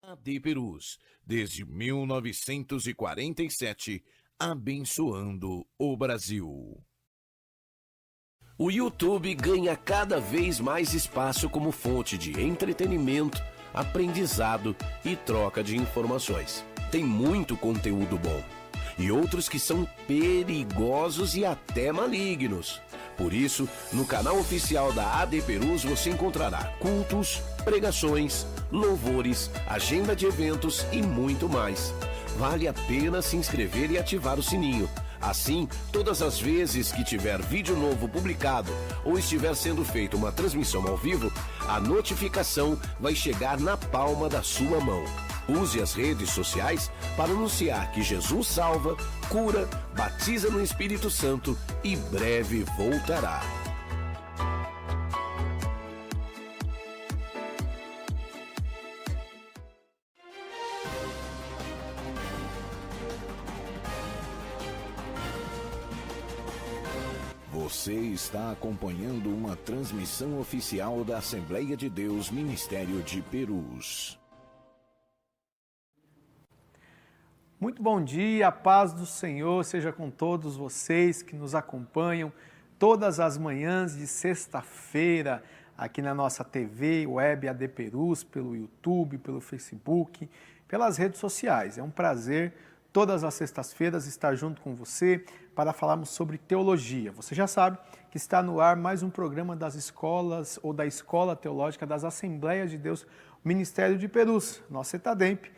AD Perus, desde 1947, abençoando o Brasil. O YouTube ganha cada vez mais espaço como fonte de entretenimento, aprendizado e troca de informações. Tem muito conteúdo bom e outros que são perigosos e até malignos. Por isso, no canal oficial da AD Perus você encontrará cultos, pregações, louvores, agenda de eventos e muito mais. Vale a pena se inscrever e ativar o sininho. Assim, todas as vezes que tiver vídeo novo publicado ou estiver sendo feita uma transmissão ao vivo, a notificação vai chegar na palma da sua mão. Use as redes sociais para anunciar que Jesus salva, cura, batiza no Espírito Santo e breve voltará. Você está acompanhando uma transmissão oficial da Assembleia de Deus Ministério de Perus. Muito bom dia, a paz do Senhor seja com todos vocês que nos acompanham todas as manhãs de sexta-feira aqui na nossa TV, web AD Perus, pelo YouTube, pelo Facebook, pelas redes sociais. É um prazer todas as sextas-feiras estar junto com você para falarmos sobre teologia. Você já sabe que está no ar mais um programa das escolas ou da Escola Teológica das Assembleias de Deus, Ministério de Perus, nossa ETADEMP.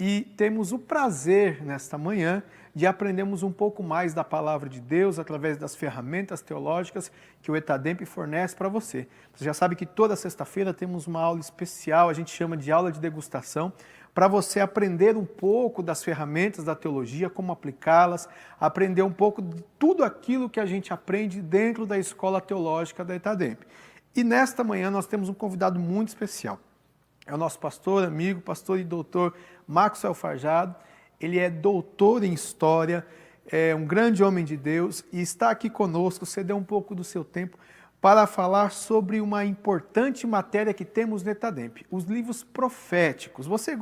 E temos o prazer, nesta manhã, de aprendermos um pouco mais da Palavra de Deus através das ferramentas teológicas que o ETADEMP fornece para você. Você já sabe que toda sexta-feira temos uma aula especial, a gente chama de aula de degustação, para você aprender um pouco das ferramentas da teologia, como aplicá-las, aprender um pouco de tudo aquilo que a gente aprende dentro da Escola Teológica da ETADEMP. E nesta manhã nós temos um convidado muito especial. É o nosso pastor, amigo, pastor e doutor Maxwell Farjado. Ele é doutor em História, é um grande homem de Deus e está aqui conosco, cedeu um pouco do seu tempo para falar sobre uma importante matéria que temos no ETADEMP, os livros proféticos. Você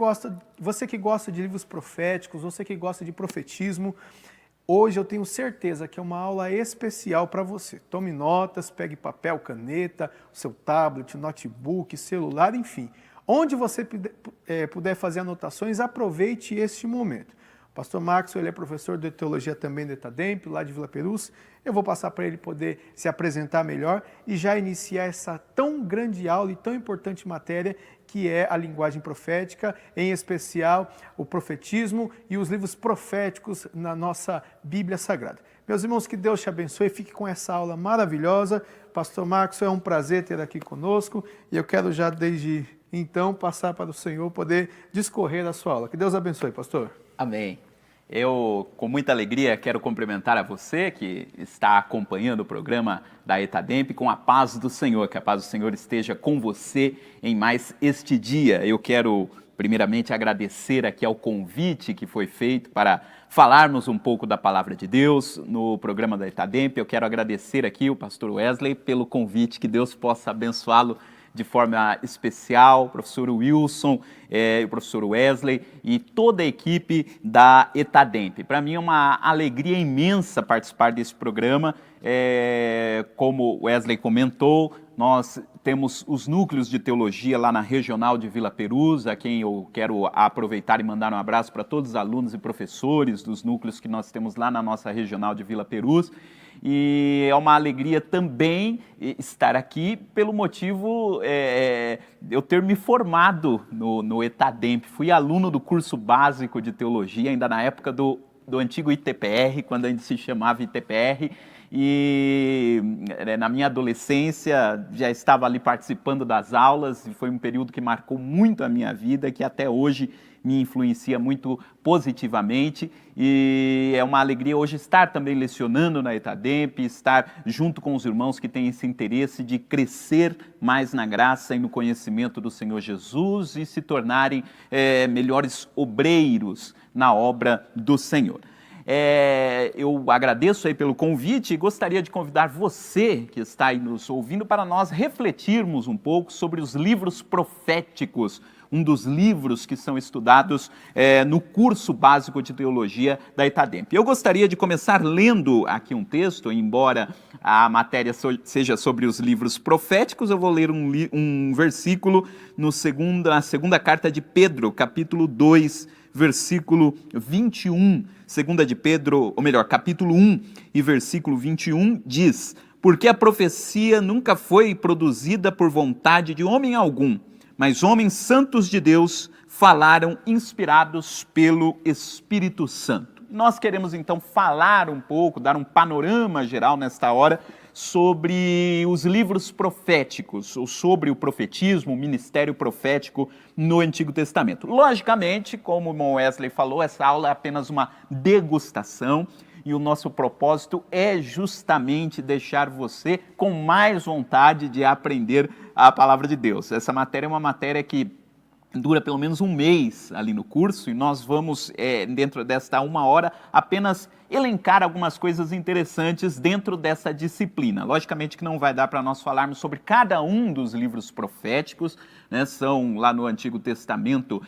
que gosta de livros proféticos, você que gosta de profetismo, hoje eu tenho certeza que é uma aula especial para você. Tome notas, pegue papel, caneta, seu tablet, notebook, celular, enfim. Onde você puder fazer anotações, aproveite este momento. O pastor Maxwell, ele é professor de teologia também do ETADEMP, lá de Vila Perus. Eu vou passar para ele poder se apresentar melhor e já iniciar essa tão grande aula e tão importante matéria que é a linguagem profética, em especial o profetismo e os livros proféticos na nossa Bíblia Sagrada. Meus irmãos, que Deus te abençoe e fique com essa aula maravilhosa. Pastor Maxwell, é um prazer ter aqui conosco e eu quero já desde então passar para o Senhor poder discorrer a sua aula. Que Deus abençoe, pastor. Amém. Eu, com muita alegria, quero cumprimentar a você que está acompanhando o programa da ETADEMP com a paz do Senhor, que a paz do Senhor esteja com você em mais este dia. Eu quero, primeiramente, agradecer aqui ao convite que foi feito para falarmos um pouco da Palavra de Deus no programa da ETADEMP. Eu quero agradecer aqui o pastor Wesley pelo convite, que Deus possa abençoá-lo de forma especial, o professor Wilson, o professor Wesley e toda a equipe da ETADEMP. Para mim é uma alegria imensa participar desse programa. Como Wesley comentou, nós temos os núcleos de teologia lá na Regional de Vila Perus, a quem eu quero aproveitar e mandar um abraço para todos os alunos e professores dos núcleos que nós temos lá na nossa Regional de Vila Perus. E é uma alegria também estar aqui pelo motivo de eu ter me formado no ETADEMP. Fui aluno do curso básico de teologia, ainda na época do antigo ITPR, quando ainda se chamava ITPR. E na minha adolescência já estava ali participando das aulas e foi um período que marcou muito a minha vida, que até hoje me influencia muito positivamente, e é uma alegria hoje estar também lecionando na ETADEMP, estar junto com os irmãos que têm esse interesse de crescer mais na graça e no conhecimento do Senhor Jesus e se tornarem melhores obreiros na obra do Senhor. Eu agradeço aí pelo convite e gostaria de convidar você que está aí nos ouvindo para nós refletirmos um pouco sobre os livros proféticos, um dos livros que são estudados no curso básico de teologia da ETADEMP. Eu gostaria de começar lendo aqui um texto, embora a matéria seja sobre os livros proféticos, eu vou ler um versículo na segunda carta de Pedro, capítulo 2, versículo 21. Segunda de Pedro, ou melhor, capítulo 1 e versículo 21 diz: porque a profecia nunca foi produzida por vontade de homem algum, mas homens santos de Deus falaram inspirados pelo Espírito Santo. Nós queremos então falar um pouco, dar um panorama geral nesta hora sobre os livros proféticos, ou sobre o profetismo, o ministério profético no Antigo Testamento. Logicamente, como o irmão Wesley falou, essa aula é apenas uma degustação, e o nosso propósito é justamente deixar você com mais vontade de aprender a palavra de Deus. Essa matéria é uma matéria que dura pelo menos um mês ali no curso, e nós vamos, dentro desta 1 hora, apenas elencar algumas coisas interessantes dentro dessa disciplina. Logicamente que não vai dar para nós falarmos sobre cada um dos livros proféticos, né? São, lá no Antigo Testamento,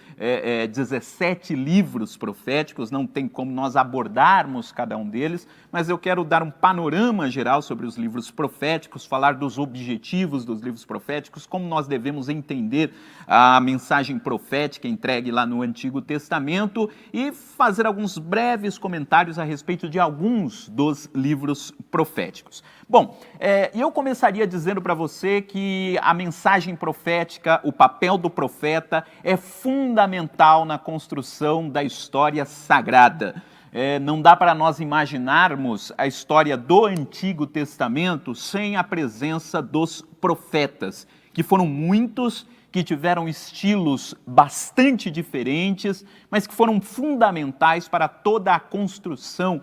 17 livros proféticos, não tem como nós abordarmos cada um deles, mas eu quero dar um panorama geral sobre os livros proféticos, falar dos objetivos dos livros proféticos, como nós devemos entender a mensagem profética entregue lá no Antigo Testamento e fazer alguns breves comentários a respeito de alguns dos livros proféticos. Bom, eu começaria dizendo para você que a mensagem profética, o papel do profeta é fundamental na construção da história sagrada. Não dá para nós imaginarmos a história do Antigo Testamento sem a presença dos profetas, que foram muitos, que tiveram estilos bastante diferentes, mas que foram fundamentais para toda a construção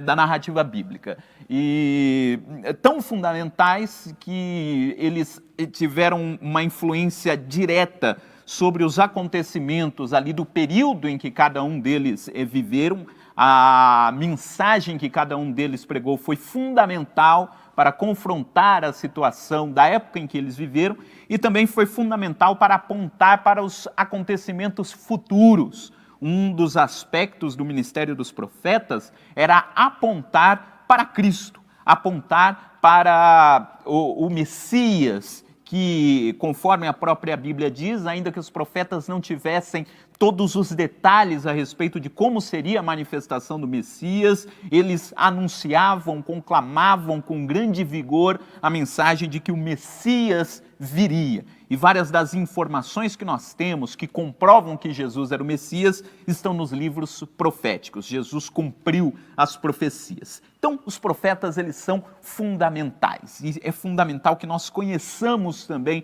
da narrativa bíblica. E tão fundamentais que eles tiveram uma influência direta sobre os acontecimentos ali do período em que cada um deles viveram. A mensagem que cada um deles pregou foi fundamental para confrontar a situação da época em que eles viveram, e também foi fundamental para apontar para os acontecimentos futuros. Um dos aspectos do ministério dos profetas era apontar para Cristo, apontar para o Messias, que, conforme a própria Bíblia diz, ainda que os profetas não tivessem todos os detalhes a respeito de como seria a manifestação do Messias, eles anunciavam, conclamavam com grande vigor a mensagem de que o Messias viria. E várias das informações que nós temos que comprovam que Jesus era o Messias estão nos livros proféticos. Jesus cumpriu as profecias. Então, os profetas, eles são fundamentais. E é fundamental que nós conheçamos também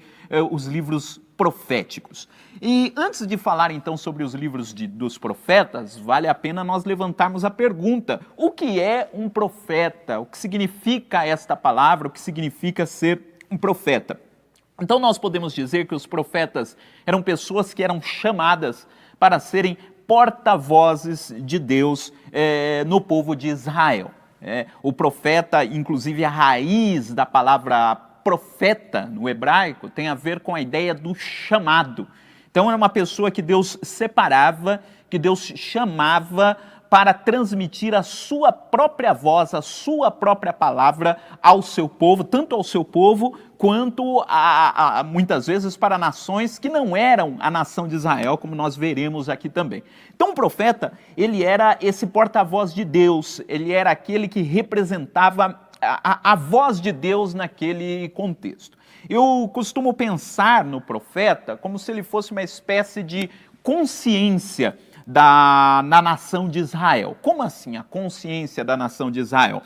os livros proféticos. E antes de falar então sobre os livros dos profetas, vale a pena nós levantarmos a pergunta: o que é um profeta? O que significa esta palavra? O que significa ser um profeta? Então nós podemos dizer que os profetas eram pessoas que eram chamadas para serem porta-vozes de Deus no povo de Israel. O profeta, inclusive a raiz da palavra profeta no hebraico, tem a ver com a ideia do chamado. Então era uma pessoa que Deus separava, que Deus chamava para transmitir a sua própria voz, a sua própria palavra ao seu povo, tanto ao seu povo quanto muitas vezes para nações que não eram a nação de Israel, como nós veremos aqui também. Então o profeta, ele era esse porta-voz de Deus, ele era aquele que representava a voz de Deus naquele contexto. Eu costumo pensar no profeta como se ele fosse uma espécie de consciência na nação de Israel. Como assim a consciência da nação de Israel?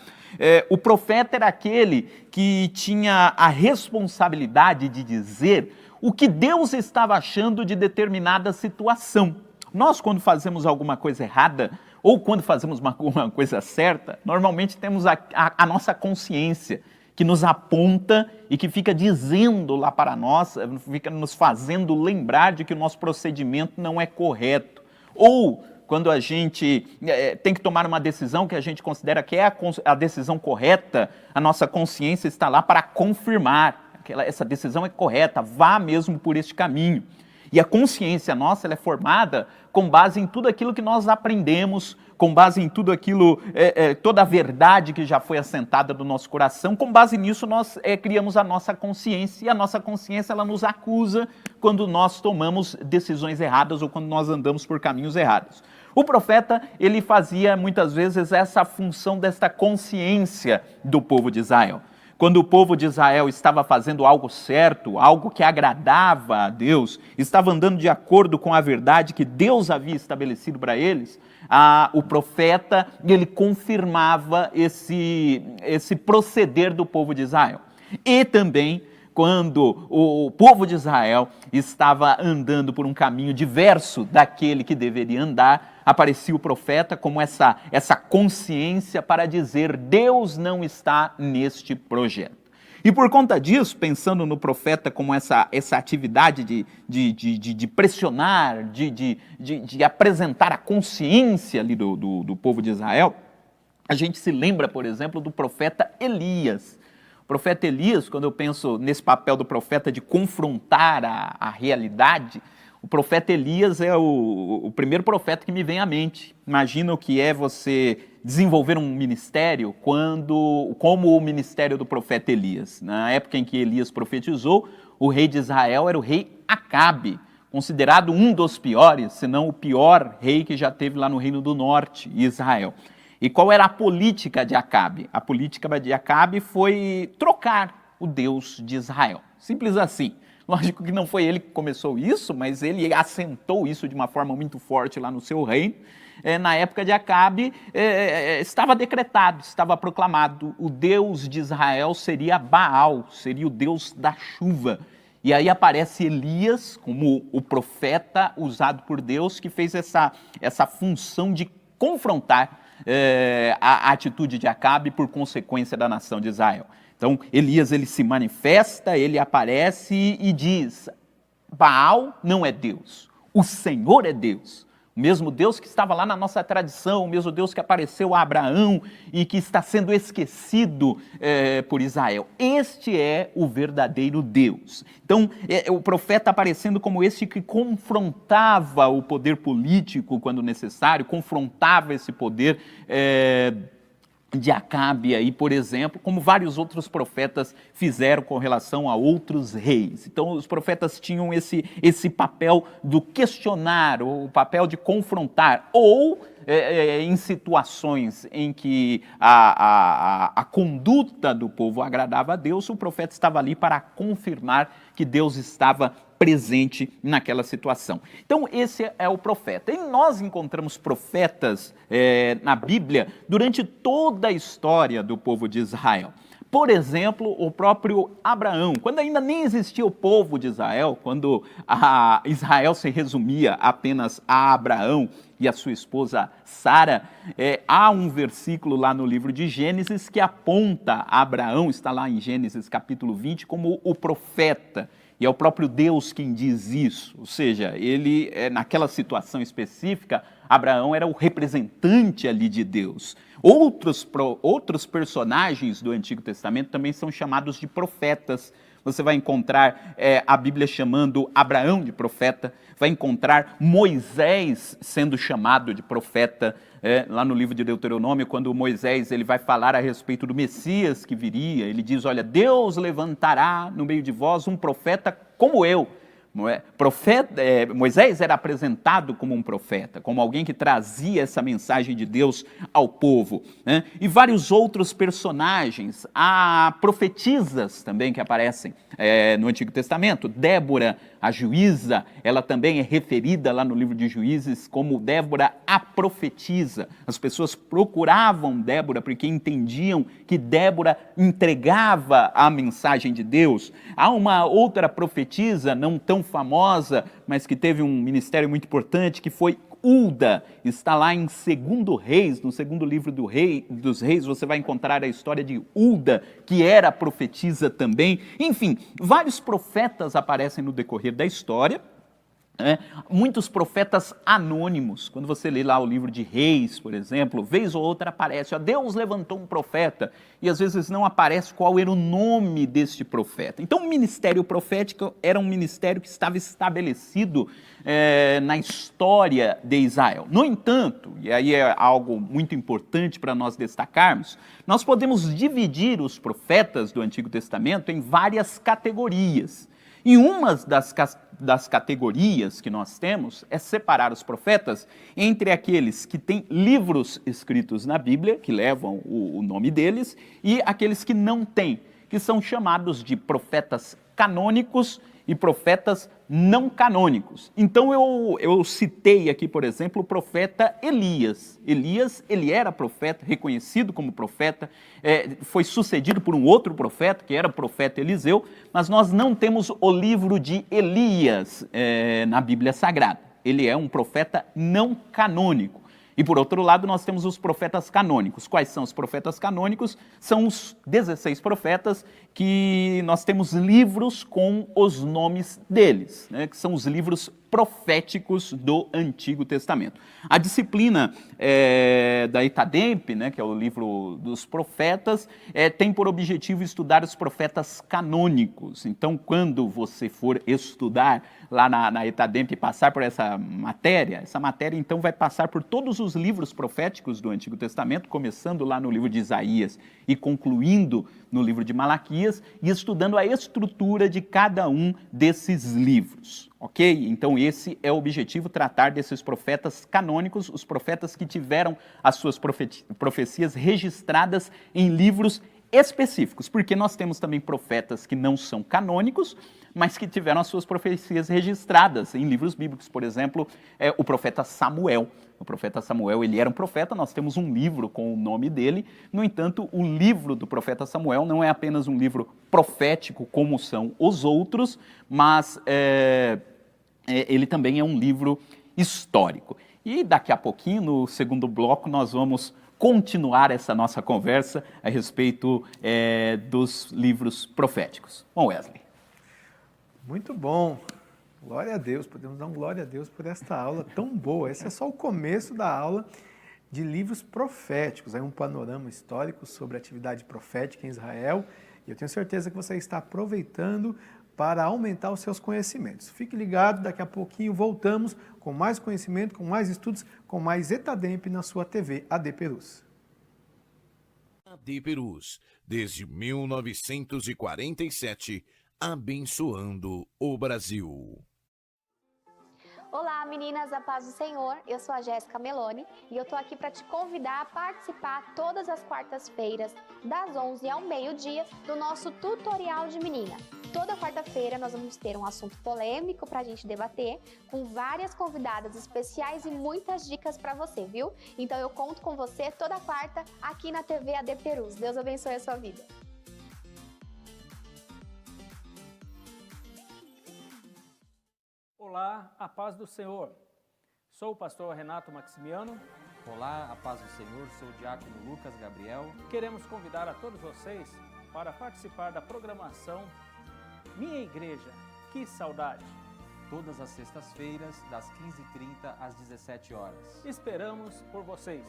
O profeta era aquele que tinha a responsabilidade de dizer o que Deus estava achando de determinada situação. Nós, quando fazemos alguma coisa errada, ou quando fazemos uma coisa certa, normalmente temos a nossa consciência, que nos aponta e que fica dizendo lá para nós, fica nos fazendo lembrar de que o nosso procedimento não é correto. Ou quando a gente tem que tomar uma decisão que a gente considera que é a decisão correta, a nossa consciência está lá para confirmar que essa decisão é correta, vá mesmo por este caminho. E a consciência nossa ela é formada com base em tudo aquilo que nós aprendemos, com base em tudo aquilo, toda a verdade que já foi assentada no nosso coração. Com base nisso, nós criamos a nossa consciência, e a nossa consciência ela nos acusa quando nós tomamos decisões erradas ou quando nós andamos por caminhos errados. O profeta, ele fazia muitas vezes essa função desta consciência do povo de Israel. Quando o povo de Israel estava fazendo algo certo, algo que agradava a Deus, estava andando de acordo com a verdade que Deus havia estabelecido para eles, o profeta ele confirmava esse proceder do povo de Israel. E também, quando o povo de Israel estava andando por um caminho diverso daquele que deveria andar, aparecia o profeta como essa consciência para dizer: Deus não está neste projeto. E por conta disso, pensando no profeta como essa atividade de pressionar, de apresentar a consciência ali do povo de Israel, a gente se lembra, por exemplo, do profeta Elias. O profeta Elias, quando eu penso nesse papel do profeta de confrontar a realidade, o profeta Elias é o primeiro profeta que me vem à mente. Imagina o que é você desenvolver um ministério como o ministério do profeta Elias. Na época em que Elias profetizou, o rei de Israel era o rei Acabe, considerado um dos piores, se não o pior rei que já teve lá no Reino do Norte, Israel. E qual era a política de Acabe? A política de Acabe foi trocar o Deus de Israel. Simples assim. Lógico que não foi ele que começou isso, mas ele assentou isso de uma forma muito forte lá no seu reino. Na época de Acabe, estava decretado, estava proclamado, o Deus de Israel seria Baal, seria o Deus da chuva. E aí aparece Elias como o profeta usado por Deus, que fez essa função de confrontar a atitude de Acabe por consequência da nação de Israel. Então, Elias ele se manifesta, ele aparece e diz: Baal não é Deus, o Senhor é Deus. O mesmo Deus que estava lá na nossa tradição, o mesmo Deus que apareceu a Abraão e que está sendo esquecido por Israel. Este é o verdadeiro Deus. Então, o profeta aparecendo como este que confrontava o poder político quando necessário, confrontava esse poder de Acabe aí, por exemplo, como vários outros profetas fizeram com relação a outros reis. Então, os profetas tinham esse papel do questionar, o papel de confrontar, ou em situações em que a conduta do povo agradava a Deus, o profeta estava ali para confirmar que Deus estava presente naquela situação. Então, esse é o profeta. E nós encontramos profetas na Bíblia durante toda a história do povo de Israel. Por exemplo, o próprio Abraão, quando ainda nem existia o povo de Israel, quando Israel se resumia apenas a Abraão e a sua esposa Sara, há um versículo lá no livro de Gênesis que aponta a Abraão, está lá em Gênesis capítulo 20, como o profeta. E é o próprio Deus quem diz isso, ou seja, ele, naquela situação específica, Abraão era o representante ali de Deus. Outros personagens do Antigo Testamento também são chamados de profetas. Você vai encontrar a Bíblia chamando Abraão de profeta, vai encontrar Moisés sendo chamado de profeta, lá no livro de Deuteronômio, quando Moisés ele vai falar a respeito do Messias que viria, ele diz: olha, Deus levantará no meio de vós um profeta como eu. Moisés era apresentado como um profeta, como alguém que trazia essa mensagem de Deus ao povo, né? E vários outros personagens, há profetisas também que aparecem no Antigo Testamento. Débora, a juíza, ela também é referida lá no livro de Juízes como Débora a profetisa. As pessoas procuravam Débora porque entendiam que Débora entregava a mensagem de Deus. Há uma outra profetisa, não tão famosa, mas que teve um ministério muito importante, que foi Hulda. Está lá em 2 Reis, no segundo livro dos Reis, você vai encontrar a história de Hulda, que era profetisa também. Enfim, vários profetas aparecem no decorrer da história, Muitos profetas anônimos, quando você lê lá o livro de Reis, por exemplo, vez ou outra aparece, ó, Deus levantou um profeta, e às vezes não aparece qual era o nome deste profeta. Então o ministério profético era um ministério que estava estabelecido na história de Israel. No entanto, e aí é algo muito importante para nós destacarmos, nós podemos dividir os profetas do Antigo Testamento em várias categorias. E uma das categorias que nós temos é separar os profetas entre aqueles que têm livros escritos na Bíblia, que levam o nome deles, e aqueles que não têm, que são chamados de profetas canônicos e profetas não canônicos. Então eu citei aqui, por exemplo, o profeta Elias. Elias, ele era profeta, reconhecido como profeta, foi sucedido por um outro profeta, que era o profeta Eliseu, mas nós não temos o livro de Elias na Bíblia Sagrada. Ele é um profeta não canônico. E por outro lado, nós temos os profetas canônicos. Quais são os profetas canônicos? São os 16 profetas que nós temos livros com os nomes deles, né, que são os livros proféticos do Antigo Testamento. A disciplina da Itademp, né, que é o livro dos profetas, tem por objetivo estudar os profetas canônicos. Então, quando você for estudar lá na Itademp e passar por essa matéria então vai passar por todos os livros proféticos do Antigo Testamento, começando lá no livro de Isaías e concluindo no livro de Malaquias, e estudando a estrutura de cada um desses livros, ok? Então esse é o objetivo, tratar desses profetas canônicos, os profetas que tiveram as suas profecias registradas em livros específicos, porque nós temos também profetas que não são canônicos, mas que tiveram as suas profecias registradas em livros bíblicos. Por exemplo, o profeta Samuel. O profeta Samuel, ele era um profeta, nós temos um livro com o nome dele. No entanto, o livro do profeta Samuel não é apenas um livro profético, como são os outros, mas ele também é um livro histórico. E daqui a pouquinho, no segundo bloco, nós vamos continuar essa nossa conversa a respeito dos livros proféticos. Bom, Wesley. Muito bom. Glória a Deus. Podemos dar um glória a Deus por esta aula tão boa. Esse é só o começo da aula de livros proféticos. É um panorama histórico sobre a atividade profética em Israel. E eu tenho certeza que você está aproveitando para aumentar os seus conhecimentos. Fique ligado, daqui a pouquinho voltamos com mais conhecimento, com mais estudos, com mais Etademp na sua TV AD Perus. AD Perus, desde 1947, abençoando o Brasil. Olá meninas, a paz do Senhor, eu sou a Jéssica Meloni e eu tô aqui para te convidar a participar todas as quartas-feiras, das 11 ao meio-dia, do nosso tutorial de menina. Toda quarta-feira nós vamos ter um assunto polêmico para a gente debater, com várias convidadas especiais e muitas dicas para você, viu? Então eu conto com você toda quarta aqui na TV AD Perus. Deus abençoe a sua vida. Olá, a paz do Senhor. Sou o pastor Renato Maximiano. Olá, a paz do Senhor. Sou o diácono Lucas Gabriel. Queremos convidar a todos vocês para participar da programação Minha Igreja, que saudade! Todas as sextas-feiras, das 15h30 às 17 horas. Esperamos por vocês.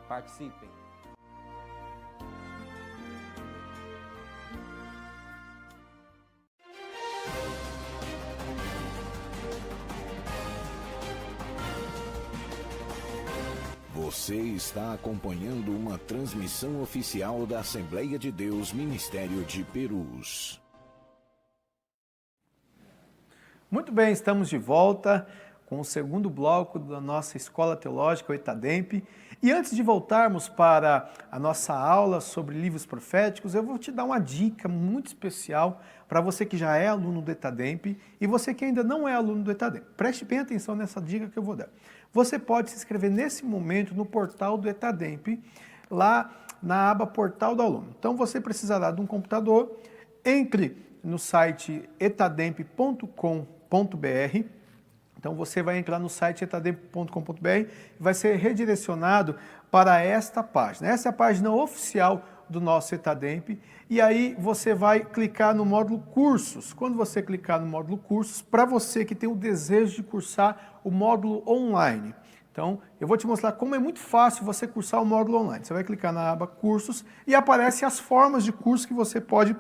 Participem! Você está acompanhando uma transmissão oficial da Assembleia de Deus Ministério de Perus. Muito bem, estamos de volta com o segundo bloco da nossa Escola Teológica, o Etademp. E antes de voltarmos para a nossa aula sobre livros proféticos, eu vou te dar uma dica muito especial para você que já é aluno do Etademp e você que ainda não é aluno do Etademp. Preste bem atenção nessa dica que eu vou dar. Você pode se inscrever nesse momento no portal do Etademp, lá na aba Portal do Aluno. Então você precisará de um computador, entre no site etademp.com.br. Então você vai entrar no site etademp.com.br e vai ser redirecionado para esta página. Essa é a página oficial do nosso ETADEMP e aí você vai clicar no módulo Cursos. Quando você clicar no módulo Cursos, para você que tem o desejo de cursar o módulo online. Então, eu vou te mostrar como é muito fácil você cursar o módulo online. Você vai clicar na aba Cursos e aparecem as formas de curso que você pode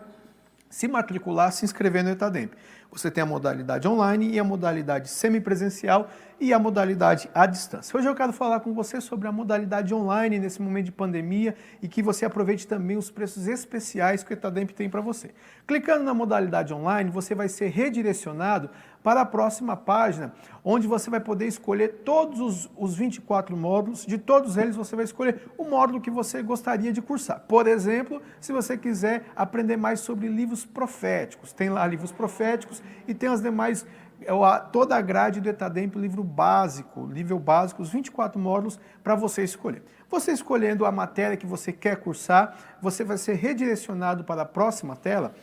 se matricular, se inscrever no ETADEMP. Você tem a modalidade online e a modalidade semipresencial e a modalidade à distância. Hoje eu quero falar com você sobre a modalidade online nesse momento de pandemia e que você aproveite também os preços especiais que o ETADEMP tem para você. Clicando na modalidade online, você vai ser redirecionado para a próxima página, onde você vai poder escolher todos os 24 módulos. De todos eles, você vai escolher o módulo que você gostaria de cursar. Por exemplo, se você quiser aprender mais sobre livros proféticos, tem lá livros proféticos e tem as demais, toda a grade do ETADEMP, livro básico, nível básico, os 24 módulos para você escolher. Você escolhendo a matéria que você quer cursar, você vai ser redirecionado para a próxima tela,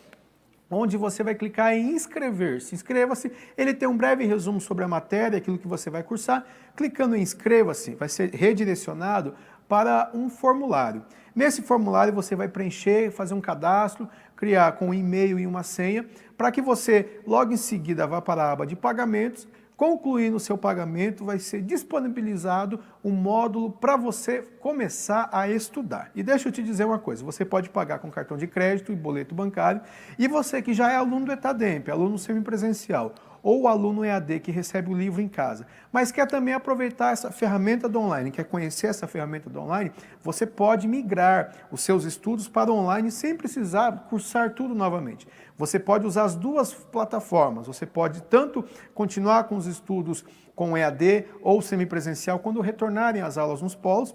onde você vai clicar em inscrever-se. Inscreva-se, ele tem um breve resumo sobre a matéria, aquilo que você vai cursar. Clicando em inscreva-se, vai ser redirecionado para um formulário. Nesse formulário você vai preencher, fazer um cadastro, criar com um e-mail e uma senha, para que você logo em seguida vá para a aba de pagamentos. Concluindo o seu pagamento, vai ser disponibilizado um módulo para você começar a estudar. E deixa eu te dizer uma coisa, você pode pagar com cartão de crédito e boleto bancário, e você que já é aluno do ETADEMP, aluno semipresencial, ou aluno EAD que recebe o livro em casa, mas quer também aproveitar essa ferramenta do online, quer conhecer essa ferramenta do online, você pode migrar os seus estudos para o online sem precisar cursar tudo novamente. Você pode usar as duas plataformas, você pode tanto continuar com os estudos com EAD ou semipresencial quando retornarem às aulas nos polos,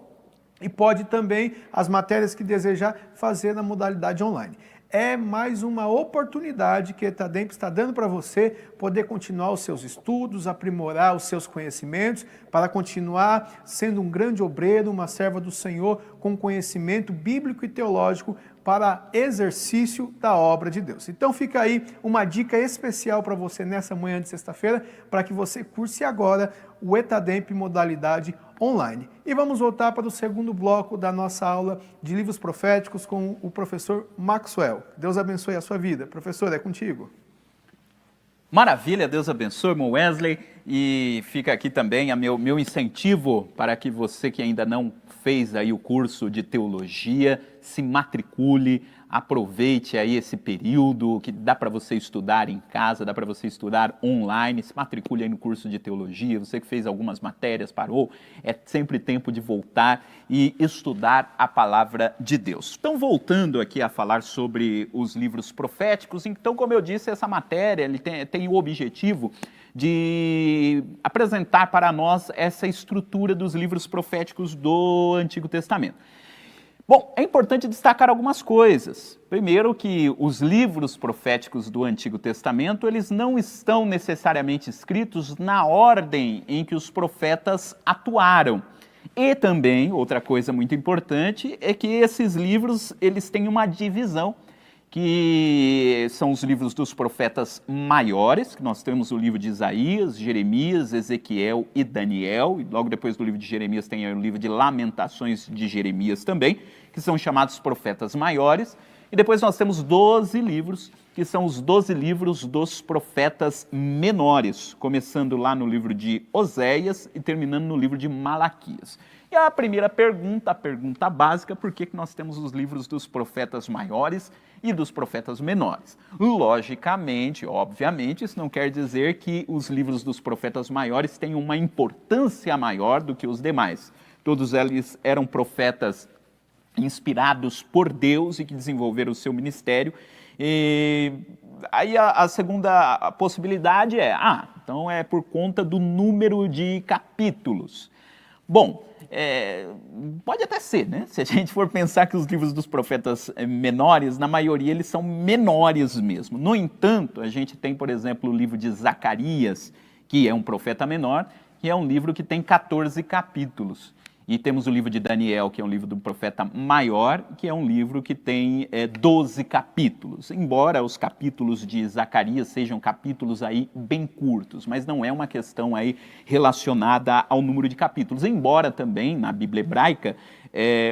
e pode também as matérias que desejar fazer na modalidade online. É mais uma oportunidade que a ETADEMP está dando para você poder continuar os seus estudos, aprimorar os seus conhecimentos, para continuar sendo um grande obreiro, uma serva do Senhor, com conhecimento bíblico e teológico para exercício da obra de Deus. Então fica aí uma dica especial para você nessa manhã de sexta-feira, para que você curse agora o ETADEMP modalidade online. E vamos voltar para o segundo bloco da nossa aula de livros proféticos com o professor Maxwell. Deus abençoe a sua vida. Professor, é contigo. Maravilha, Deus abençoe, irmão Wesley. E fica aqui também meu incentivo para que você que ainda não fez aí o curso de teologia, se matricule, aproveite aí esse período que dá para você estudar em casa, dá para você estudar online, se matricule aí no curso de teologia, você que fez algumas matérias, parou, é sempre tempo de voltar e estudar a palavra de Deus. Então, voltando aqui a falar sobre os livros proféticos, então, como eu disse, essa matéria ele tem o objetivo de apresentar para nós essa estrutura dos livros proféticos do Antigo Testamento. Bom, é importante destacar algumas coisas. Primeiro que os livros proféticos do Antigo Testamento, eles não estão necessariamente escritos na ordem em que os profetas atuaram. E também, outra coisa muito importante, é que esses livros, eles têm uma divisão, que são os livros dos profetas maiores, que nós temos o livro de Isaías, Jeremias, Ezequiel e Daniel, e logo depois do livro de Jeremias tem o livro de Lamentações de Jeremias também, que são chamados profetas maiores, e depois nós temos 12 livros, que são os 12 livros dos profetas menores, começando lá no livro de Oséias e terminando no livro de Malaquias. E a primeira pergunta, a pergunta básica, por que nós temos os livros dos profetas maiores e dos profetas menores? Logicamente, obviamente, isso não quer dizer que os livros dos profetas maiores tenham uma importância maior do que os demais. Todos eles eram profetas inspirados por Deus e que desenvolveram o seu ministério. E aí a segunda possibilidade é, então é por conta do número de capítulos. Bom, pode até ser, né? Se a gente for pensar que os livros dos profetas menores, na maioria eles são menores mesmo. No entanto, a gente tem, por exemplo, o livro de Zacarias, que é um profeta menor, que é um livro que tem 14 capítulos. E temos o livro de Daniel, que é um livro do profeta maior, que é um livro que tem 12 capítulos. Embora os capítulos de Zacarias sejam capítulos aí bem curtos, mas não é uma questão aí relacionada ao número de capítulos. Embora também, na Bíblia hebraica,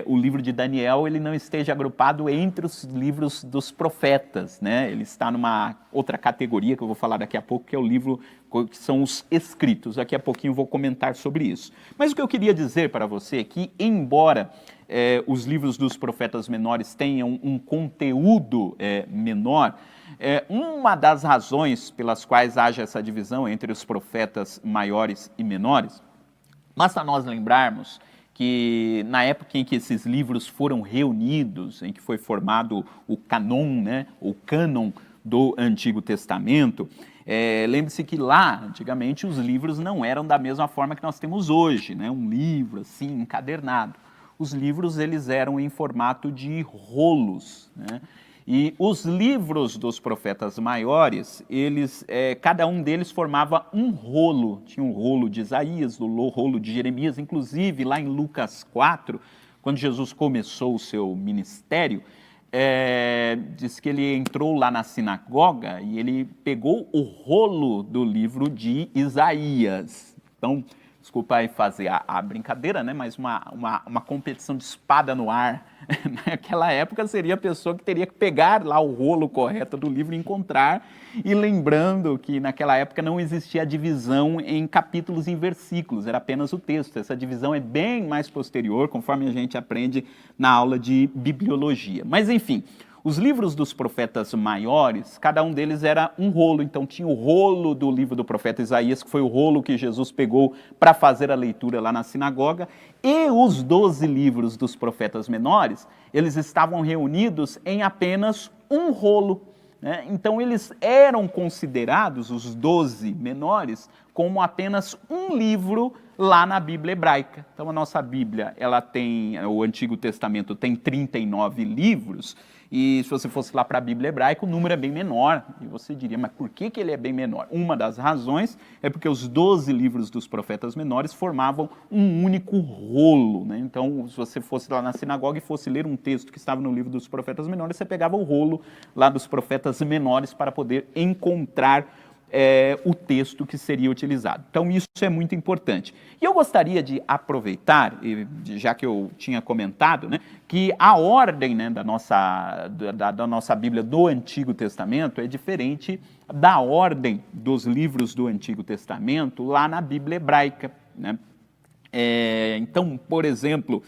o livro de Daniel ele não esteja agrupado entre os livros dos profetas, né? Ele está numa outra categoria que eu vou falar daqui a pouco, que é o livro que são os escritos. Daqui a pouquinho eu vou comentar sobre isso. Mas o que eu queria dizer para você é que, embora os livros dos profetas menores tenham um conteúdo menor, uma das razões pelas quais haja essa divisão entre os profetas maiores e menores, basta nós lembrarmos que na época em que esses livros foram reunidos, em que foi formado o canon, né, o cânon do Antigo Testamento, lembre-se que lá, antigamente, os livros não eram da mesma forma que nós temos hoje, né, um livro assim, encadernado. Os livros eles eram em formato de rolos, né? E os livros dos profetas maiores, cada um deles formava um rolo. Tinha um rolo de Isaías, o rolo de Jeremias, inclusive lá em Lucas 4, quando Jesus começou o seu ministério, diz que ele entrou lá na sinagoga e ele pegou o rolo do livro de Isaías. Então, desculpa aí fazer a brincadeira, né? Mas uma competição de espada no ar, naquela época seria a pessoa que teria que pegar lá o rolo correto do livro e encontrar, e lembrando que naquela época não existia a divisão em capítulos e em versículos, era apenas o texto. Essa divisão é bem mais posterior, conforme a gente aprende na aula de bibliologia. Mas enfim, os livros dos profetas maiores, cada um deles era um rolo. Então tinha o rolo do livro do profeta Isaías, que foi o rolo que Jesus pegou para fazer a leitura lá na sinagoga, e os 12 livros dos profetas menores, eles estavam reunidos em apenas um rolo, né? Então eles eram considerados, os 12 menores, como apenas um livro lá na Bíblia hebraica. Então a nossa Bíblia, o Antigo Testamento tem 39 livros, e se você fosse lá para a Bíblia hebraica, o número é bem menor. E você diria, mas por que ele é bem menor? Uma das razões é porque os 12 livros dos profetas menores formavam um único rolo, né? Então, se você fosse lá na sinagoga e fosse ler um texto que estava no livro dos profetas menores, você pegava o rolo lá dos profetas menores para poder encontrar o texto que seria utilizado. Então, isso é muito importante. E eu gostaria de aproveitar, já que eu tinha comentado, né, que a ordem, né, da nossa Bíblia do Antigo Testamento é diferente da ordem dos livros do Antigo Testamento lá na Bíblia hebraica, né? Então, por exemplo,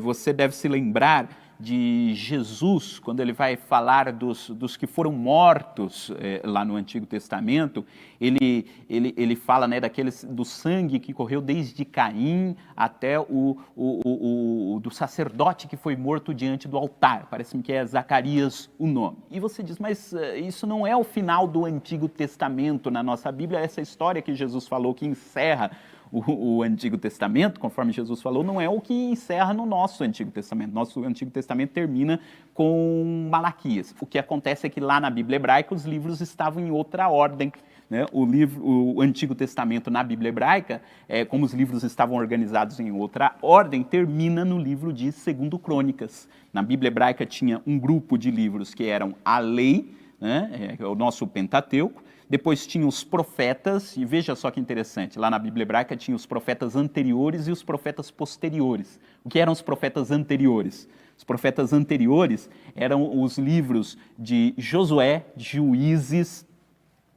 você deve se lembrar de Jesus, quando ele vai falar dos que foram mortos lá no Antigo Testamento, ele fala, né, do sangue que correu desde Caim até do sacerdote que foi morto diante do altar. Parece-me que é Zacarias o nome. E você diz, mas isso não é o final do Antigo Testamento na nossa Bíblia, essa história que Jesus falou que encerra o Antigo Testamento, conforme Jesus falou, não é o que encerra no nosso Antigo Testamento. Nosso Antigo Testamento termina com Malaquias. O que acontece é que lá na Bíblia hebraica os livros estavam em outra ordem, né? O Antigo Testamento na Bíblia hebraica, como os livros estavam organizados em outra ordem, termina no livro de 2 Crônicas. Na Bíblia hebraica tinha um grupo de livros que eram a lei, né? O nosso Pentateuco. Depois tinha os profetas, e veja só que interessante, lá na Bíblia hebraica tinha os profetas anteriores e os profetas posteriores. O que eram os profetas anteriores? Os profetas anteriores eram os livros de Josué, Juízes,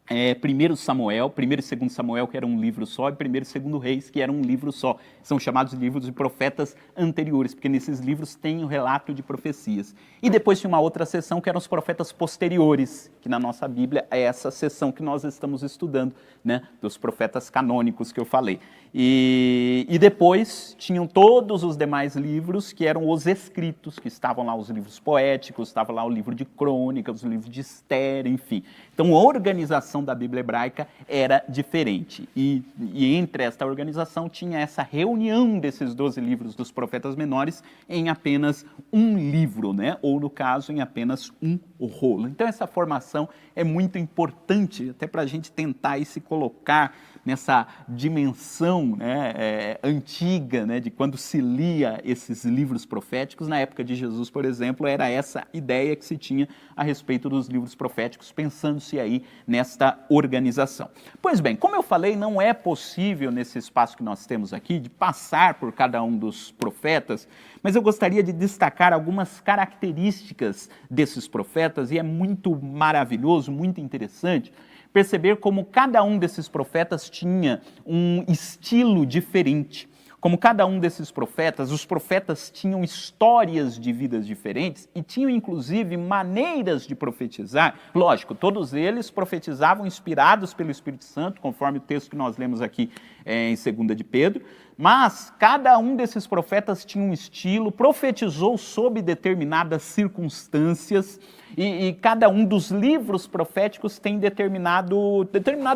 1 Samuel, 1 e 2 Samuel, que era um livro só, e 1 e 2 Reis, que era um livro só. São chamados livros de profetas anteriores, porque nesses livros tem o relato de profecias. E depois tinha uma outra seção que eram os profetas posteriores, que na nossa Bíblia é essa seção que nós estamos estudando, né, dos profetas canônicos que eu falei. E depois tinham todos os demais livros que eram os escritos, que estavam lá os livros poéticos, estava lá o livro de crônicas, o livro de Esther, enfim. Então a organização da Bíblia hebraica era diferente. E entre esta organização tinha essa reunião desses 12 livros dos profetas menores em apenas um livro, né? Ou no caso, em apenas um o rolo. Então essa formação é muito importante, até para a gente tentar aí se colocar nessa dimensão, né, antiga, né, de quando se lia esses livros proféticos. Na época de Jesus, por exemplo, era essa ideia que se tinha a respeito dos livros proféticos, pensando-se aí nesta organização. Pois bem, como eu falei, não é possível nesse espaço que nós temos aqui de passar por cada um dos profetas, mas eu gostaria de destacar algumas características desses profetas, e é muito maravilhoso, muito interessante perceber como cada um desses profetas tinha um estilo diferente. Como cada um desses profetas, os profetas tinham histórias de vidas diferentes e tinham inclusive maneiras de profetizar. Lógico, todos eles profetizavam inspirados pelo Espírito Santo, conforme o texto que nós lemos aqui em 2 de Pedro, mas cada um desses profetas tinha um estilo, profetizou sob determinadas circunstâncias, e cada um dos livros proféticos tem determinado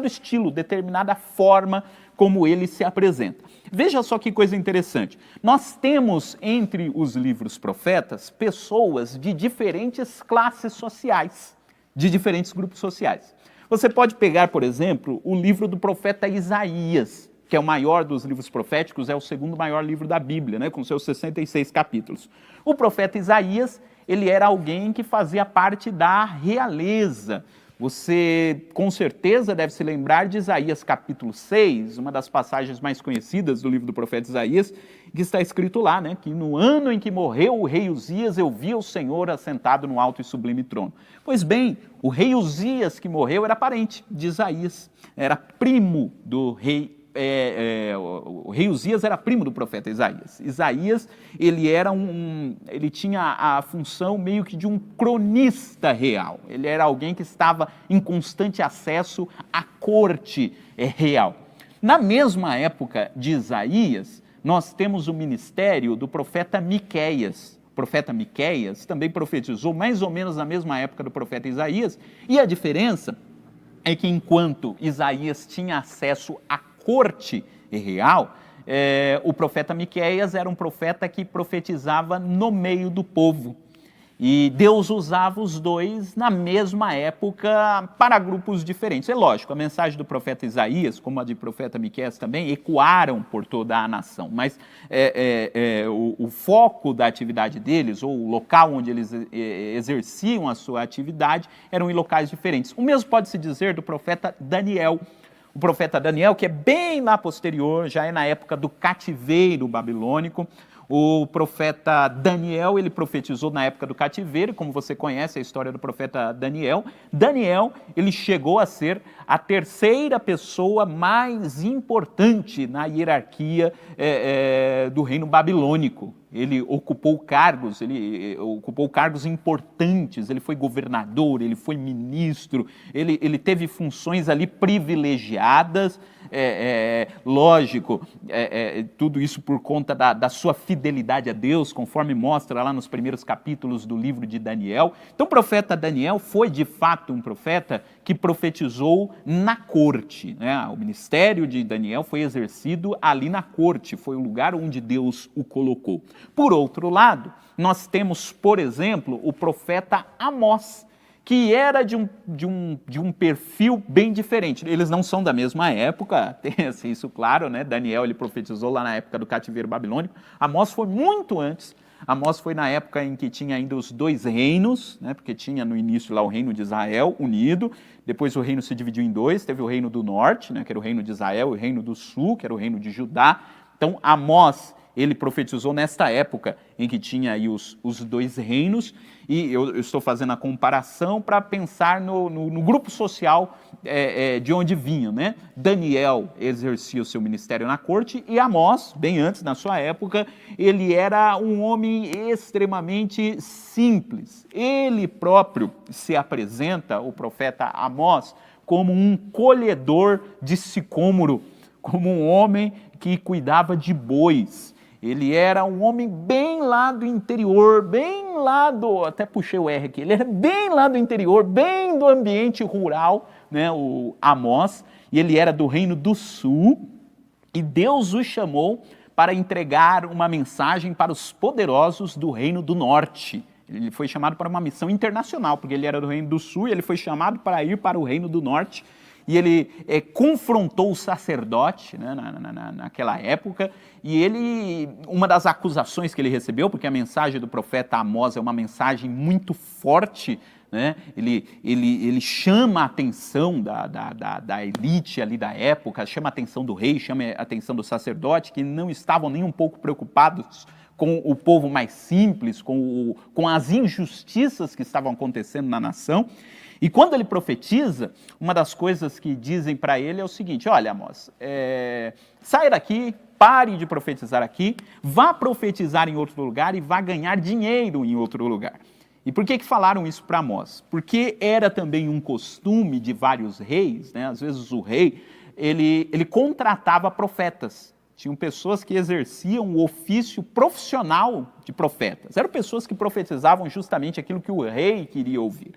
estilo, determinada forma como ele se apresenta. Veja só que coisa interessante. Nós temos entre os livros profetas pessoas de diferentes classes sociais, de diferentes grupos sociais. Você pode pegar, por exemplo, o livro do profeta Isaías, que é o maior dos livros proféticos, é o segundo maior livro da Bíblia, né, com seus 66 capítulos. O profeta Isaías, ele era alguém que fazia parte da realeza. Você, com certeza, deve se lembrar de Isaías capítulo 6, uma das passagens mais conhecidas do livro do profeta Isaías, que está escrito lá, né, que no ano em que morreu o rei Uzias, eu vi o Senhor assentado no alto e sublime trono. Pois bem, o rei Uzias que morreu era parente de Isaías, era primo do rei o rei Uzias era primo do profeta Isaías. Isaías, ele tinha a função meio que de um cronista real. Ele era alguém que estava em constante acesso à corte real. Na mesma época de Isaías, nós temos o ministério do profeta Miqueias. O profeta Miqueias também profetizou mais ou menos na mesma época do profeta Isaías, e a diferença é que enquanto Isaías tinha acesso à corte real, o profeta Miqueias era um profeta que profetizava no meio do povo. E Deus usava os dois na mesma época para grupos diferentes. É lógico, a mensagem do profeta Isaías, como a de profeta Miqueias também, ecoaram por toda a nação. Mas o foco da atividade deles, ou o local onde eles exerciam a sua atividade, eram em locais diferentes. O mesmo pode-se dizer do profeta Daniel. O profeta Daniel, que é bem lá posterior, já é na época do cativeiro babilônico. O profeta Daniel, ele profetizou na época do cativeiro, como você conhece a história do profeta Daniel. Daniel, ele chegou a ser a terceira pessoa mais importante na hierarquia do reino babilônico. Ele ocupou cargos importantes, ele foi governador, ele foi ministro, ele teve funções ali privilegiadas, lógico, tudo isso por conta da sua fidelidade a Deus, conforme mostra lá nos primeiros capítulos do livro de Daniel. Então o profeta Daniel foi de fato um profeta que profetizou na corte, né? O ministério de Daniel foi exercido ali na corte, foi o lugar onde Deus o colocou. Por outro lado, nós temos, por exemplo, o profeta Amós, que era de um perfil bem diferente. Eles não são da mesma época, tem isso claro, né? Daniel, ele profetizou lá na época do cativeiro babilônico. Amós foi muito antes. Amós foi na época em que tinha ainda os dois reinos, né? Porque tinha no início lá o reino de Israel unido, depois o reino se dividiu em dois, teve o reino do norte, né? Que era o reino de Israel, e o reino do sul, que era o reino de Judá. Então Amós, ele profetizou nesta época em que tinha aí os dois reinos, e eu estou fazendo a comparação para pensar no grupo social de onde vinham, né? Daniel exercia o seu ministério na corte, e Amós, bem antes, na sua época, ele era um homem extremamente simples. Ele próprio se apresenta, o profeta Amós, como um colhedor de sicômoro, como um homem que cuidava de bois. Ele era um homem bem lá do interior, bem lá do... Até puxei o R aqui. Ele era bem lá do interior, bem do ambiente rural, né, o Amós. E ele era do reino do sul. E Deus o chamou para entregar uma mensagem para os poderosos do reino do norte. Ele foi chamado para uma missão internacional, porque ele era do Reino do Sul e ele foi chamado para ir para o Reino do Norte. E ele confrontou o sacerdote, né, naquela época, e uma das acusações que ele recebeu, porque a mensagem do profeta Amós é uma mensagem muito forte, né, ele chama a atenção da elite ali da época, chama a atenção do rei, chama a atenção do sacerdote, que não estavam nem um pouco preocupados com o povo mais simples, com as injustiças que estavam acontecendo na nação. E quando ele profetiza, uma das coisas que dizem para ele é o seguinte: olha, Amós, saia daqui, pare de profetizar aqui, vá profetizar em outro lugar e vá ganhar dinheiro em outro lugar. E por que falaram isso para Amós? Porque era também um costume de vários reis, né? Às vezes o rei, ele contratava profetas. Tinham pessoas que exerciam o ofício profissional de profetas. Eram pessoas que profetizavam justamente aquilo que o rei queria ouvir.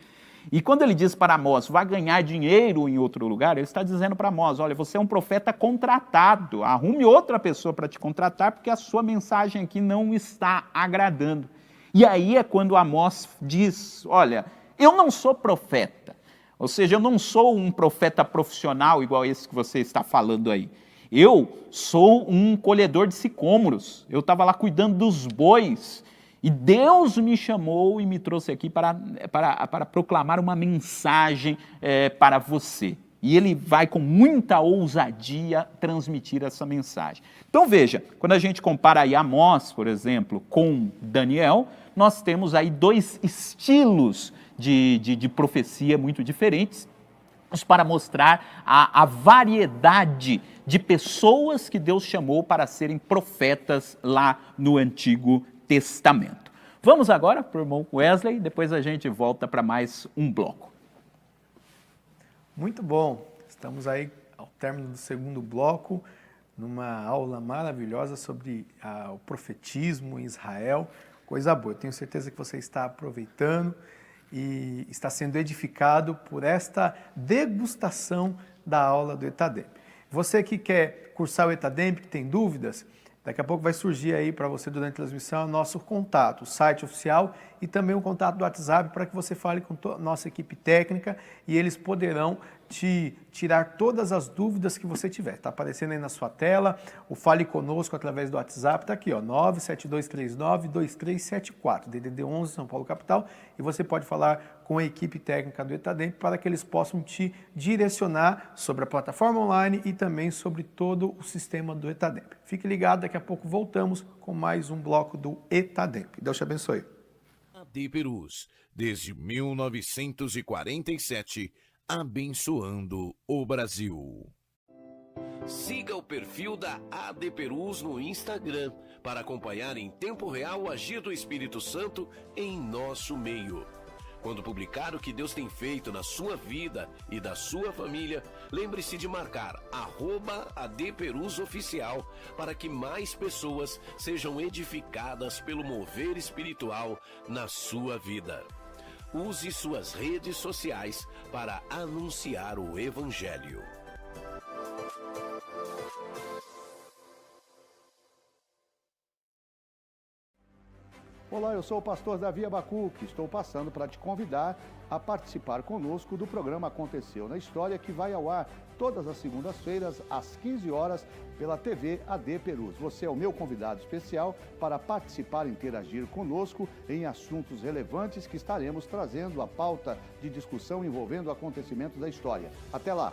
E quando ele diz para Amós, vai ganhar dinheiro em outro lugar, ele está dizendo para Amós, olha, você é um profeta contratado, arrume outra pessoa para te contratar, porque a sua mensagem aqui não está agradando. E aí é quando Amós diz, olha, eu não sou profeta, ou seja, eu não sou um profeta profissional igual esse que você está falando aí. Eu sou um colhedor de sicômoros, eu estava lá cuidando dos bois, e Deus me chamou e me trouxe aqui para proclamar uma mensagem para você. E ele vai com muita ousadia transmitir essa mensagem. Então veja, quando a gente compara aí Amós, por exemplo, com Daniel, nós temos aí dois estilos de profecia muito diferentes, para mostrar a variedade de pessoas que Deus chamou para serem profetas lá no Antigo Testamento. Vamos agora para o irmão Wesley, depois a gente volta para mais um bloco. Muito bom, estamos aí ao término do segundo bloco, numa aula maravilhosa sobre o profetismo em Israel, coisa boa. Eu tenho certeza que você está aproveitando e está sendo edificado por esta degustação da aula do ETADEMP. Você que quer cursar o ETADEMP, que tem dúvidas, daqui a pouco vai surgir aí para você durante a transmissão o nosso contato, o site oficial e também o contato do WhatsApp para que você fale com a nossa equipe técnica e eles poderão te tirar todas as dúvidas que você tiver. Está aparecendo aí na sua tela, o Fale Conosco através do WhatsApp, está aqui, ó, 97239-2374, DDD 11, São Paulo, capital, e você pode falar com a equipe técnica do ETADEMP para que eles possam te direcionar sobre a plataforma online e também sobre todo o sistema do ETADEMP. Fique ligado, daqui a pouco voltamos com mais um bloco do ETADEMP. Deus te abençoe. AD Perus, desde 1947, abençoando o Brasil. Siga o perfil da AD Perus no Instagram para acompanhar em tempo real o agir do Espírito Santo em nosso meio. Quando publicar o que Deus tem feito na sua vida e da sua família, lembre-se de marcar @ADPerusOficial para que mais pessoas sejam edificadas pelo mover espiritual na sua vida. Use suas redes sociais para anunciar o Evangelho. Olá, eu sou o pastor Davi Abacuque, estou passando para te convidar a participar conosco do programa Aconteceu na História, que vai ao ar todas as segundas-feiras, às 15 horas, pela TV AD Perus. Você é o meu convidado especial para participar e interagir conosco em assuntos relevantes que estaremos trazendo à pauta de discussão envolvendo acontecimentos da história. Até lá!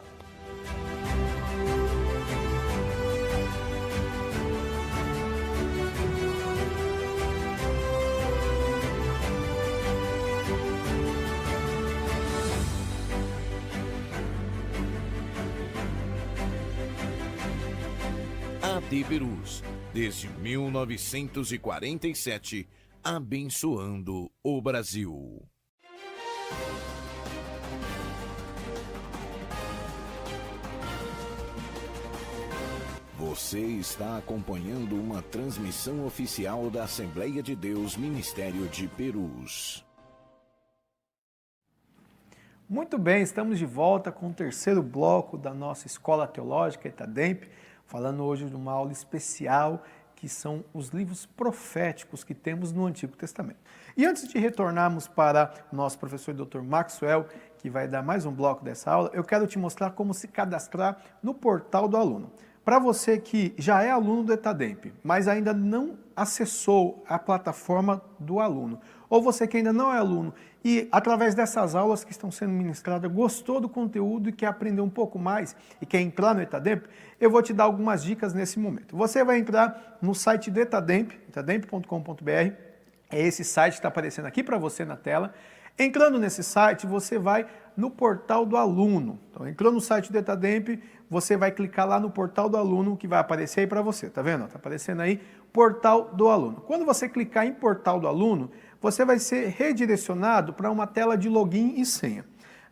AD Perus, desde 1947, abençoando o Brasil. Você está acompanhando uma transmissão oficial da Assembleia de Deus Ministério de Perus. Muito bem, estamos de volta com o terceiro bloco da nossa Escola Teológica ETADEMP, falando hoje de uma aula especial que são os livros proféticos que temos no Antigo Testamento. E antes de retornarmos para o nosso professor Dr. Maxwell, que vai dar mais um bloco dessa aula, eu quero te mostrar como se cadastrar no portal do aluno. Para você que já é aluno do ETADEMP, mas ainda não acessou a plataforma do aluno, ou você que ainda não é aluno e através dessas aulas que estão sendo ministradas gostou do conteúdo e quer aprender um pouco mais e quer entrar no ETADEMP, eu vou te dar algumas dicas nesse momento. Você vai entrar no site do ETADEMP, etademp.com.br, é esse site que está aparecendo aqui para você na tela. Entrando nesse site, você vai no portal do aluno. Então, entrou no site do ETADEMP, você vai clicar lá no portal do aluno, que vai aparecer aí para você, tá vendo? Tá aparecendo aí, portal do aluno. Quando você clicar em portal do aluno, você vai ser redirecionado para uma tela de login e senha.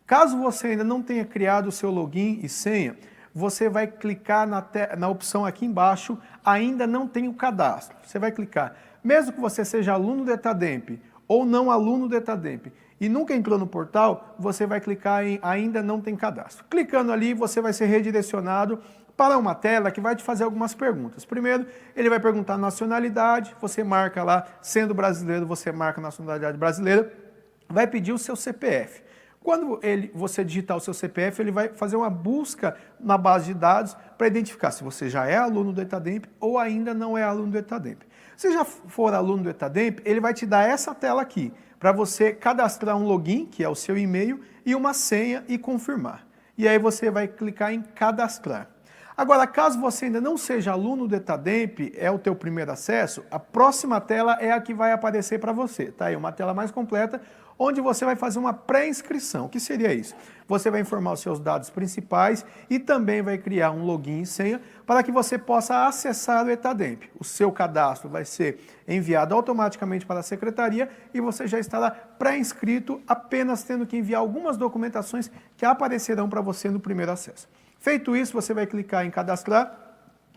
Caso você ainda não tenha criado o seu login e senha, você vai clicar na opção aqui embaixo, ainda não tem o cadastro. Você vai clicar, mesmo que você seja aluno do ETADEMP ou não aluno do ETADEMP, e nunca entrou no portal, você vai clicar em ainda não tem cadastro. Clicando ali, você vai ser redirecionado para uma tela que vai te fazer algumas perguntas. Primeiro, ele vai perguntar nacionalidade, você marca lá, sendo brasileiro, você marca a nacionalidade brasileira, vai pedir o seu CPF. Quando você digitar o seu CPF, ele vai fazer uma busca na base de dados para identificar se você já é aluno do ETADEMP ou ainda não é aluno do ETADEMP. Se já for aluno do ETADEMP, ele vai te dar essa tela aqui, para você cadastrar um login, que é o seu e-mail, e uma senha e confirmar. E aí você vai clicar em cadastrar. Agora, caso você ainda não seja aluno do ETADEMP, é o teu primeiro acesso, a próxima tela é a que vai aparecer para você. Tá aí uma tela mais completa, onde você vai fazer uma pré-inscrição. O que seria isso? Você vai informar os seus dados principais e também vai criar um login e senha para que você possa acessar o ETADEMP. O seu cadastro vai ser enviado automaticamente para a secretaria e você já estará pré-inscrito, apenas tendo que enviar algumas documentações que aparecerão para você no primeiro acesso. Feito isso, você vai clicar em cadastrar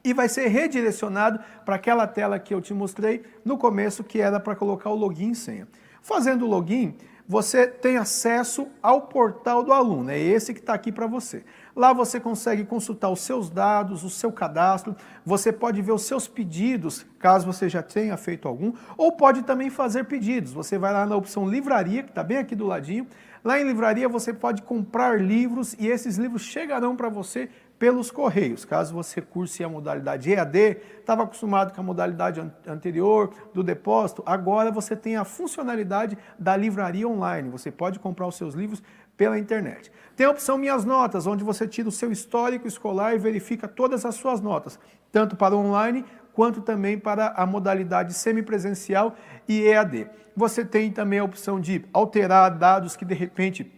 e vai ser redirecionado para aquela tela que eu te mostrei no começo, que era para colocar o login e senha. Fazendo o login, você tem acesso ao portal do aluno, é esse que está aqui para você. Lá você consegue consultar os seus dados, o seu cadastro, você pode ver os seus pedidos, caso você já tenha feito algum, ou pode também fazer pedidos. Você vai lá na opção livraria, que está bem aqui do ladinho. Lá em livraria você pode comprar livros e esses livros chegarão para você pelos correios. Caso você curse a modalidade EAD, estava acostumado com a modalidade anterior do depósito, agora você tem a funcionalidade da livraria online. Você pode comprar os seus livros pela internet. Tem a opção Minhas Notas, onde você tira o seu histórico escolar e verifica todas as suas notas, tanto para online quanto também para a modalidade semipresencial e EAD. Você tem também a opção de alterar dados que de repente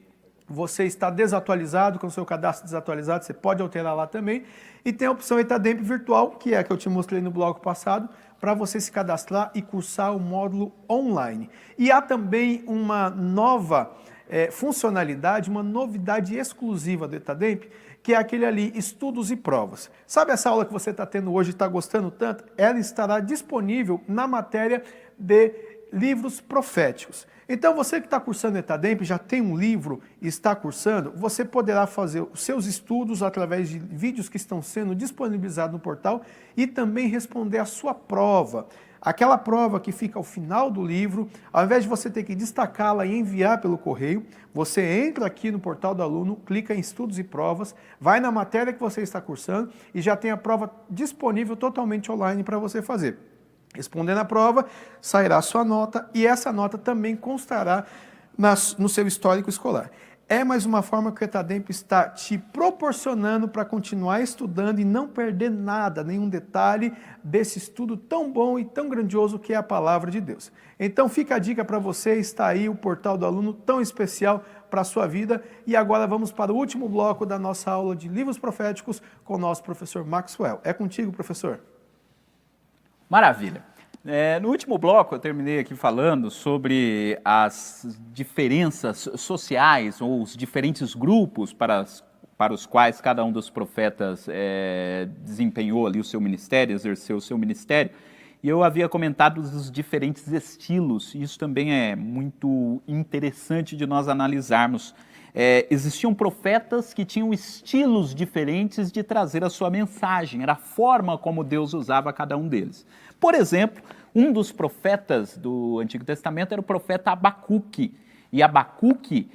você está desatualizado, com o seu cadastro desatualizado, você pode alterar lá também. E tem a opção ETADEMP Virtual, que é a que eu te mostrei no bloco passado, para você se cadastrar e cursar o módulo online. E há também uma nova funcionalidade, uma novidade exclusiva do ETADEMP, que é aquele ali, estudos e provas. Sabe essa aula que você está tendo hoje e está gostando tanto? Ela estará disponível na matéria de livros proféticos. Então, você que está cursando ETADEMP, já tem um livro e está cursando, você poderá fazer os seus estudos através de vídeos que estão sendo disponibilizados no portal e também responder a sua prova. Aquela prova que fica ao final do livro, ao invés de você ter que destacá-la e enviar pelo correio, você entra aqui no portal do aluno, clica em estudos e provas, vai na matéria que você está cursando e já tem a prova disponível totalmente online para você fazer. Respondendo a prova, sairá a sua nota e essa nota também constará no seu histórico escolar. É mais uma forma que o ETADEMP está te proporcionando para continuar estudando e não perder nada, nenhum detalhe desse estudo tão bom e tão grandioso que é a Palavra de Deus. Então fica a dica para você, está aí o portal do aluno tão especial para a sua vida. E agora vamos para o último bloco da nossa aula de livros proféticos com o nosso professor Maxwell. É contigo, professor. Maravilha. No último bloco eu terminei aqui falando sobre as diferenças sociais ou os diferentes grupos para os quais cada um dos profetas desempenhou ali o seu ministério, exerceu o seu ministério. E eu havia comentado dos diferentes estilos, e isso também é muito interessante de nós analisarmos. Existiam profetas que tinham estilos diferentes de trazer a sua mensagem, era a forma como Deus usava cada um deles. Por exemplo, um dos profetas do Antigo Testamento era o profeta Abacuque. E Abacuque,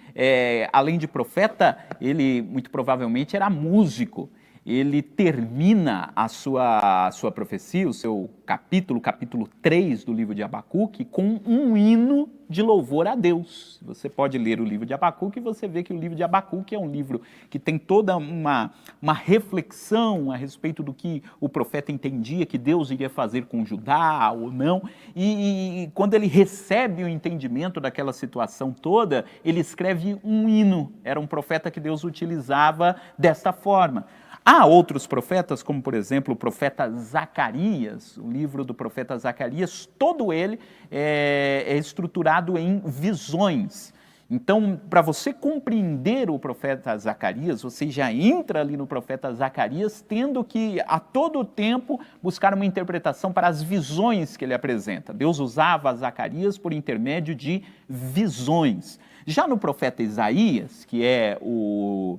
além de profeta, ele muito provavelmente era músico. Ele termina a sua profecia, o seu capítulo 3 do livro de Abacuque, com um hino de louvor a Deus. Você pode ler o livro de Abacuque e você vê que o livro de Abacuque é um livro que tem toda uma reflexão a respeito do que o profeta entendia que Deus iria fazer com Judá ou não. E quando ele recebe o entendimento daquela situação toda, ele escreve um hino. Era um profeta que Deus utilizava desta forma. Há outros profetas, como por exemplo o profeta Zacarias, o livro do profeta Zacarias, todo ele é estruturado em visões. Então, para você compreender o profeta Zacarias, você já entra ali no profeta Zacarias tendo que, a todo tempo, buscar uma interpretação para as visões que ele apresenta. Deus usava Zacarias por intermédio de visões. Já no profeta Isaías, que é o